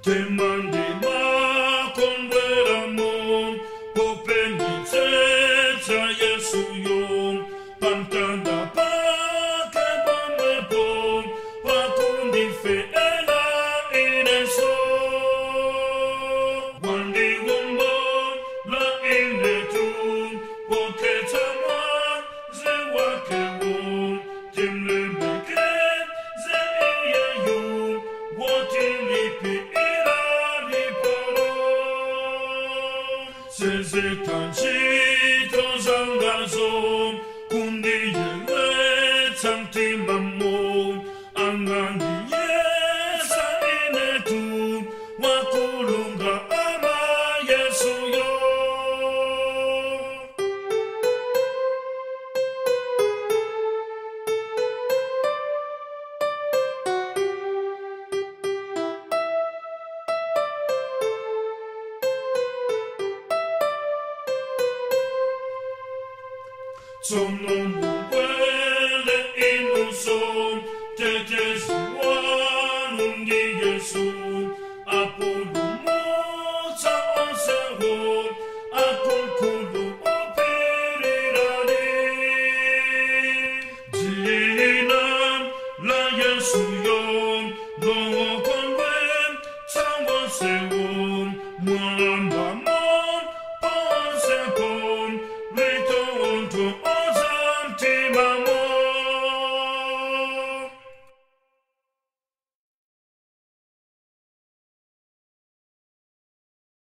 Demandema converamon, popenitezza Yesu yom, pantanda pa che bamebom, pa kundi feela ineso. Wandi wumbo la inetun, poketama ze wakewon, timle meken ze iyayun, wotilipi. Sezetanchito zangazom, kundi yele tanti mamom, angani yesa inetun, wakulunga ama Yesu yo. Sono un quelle in un son, te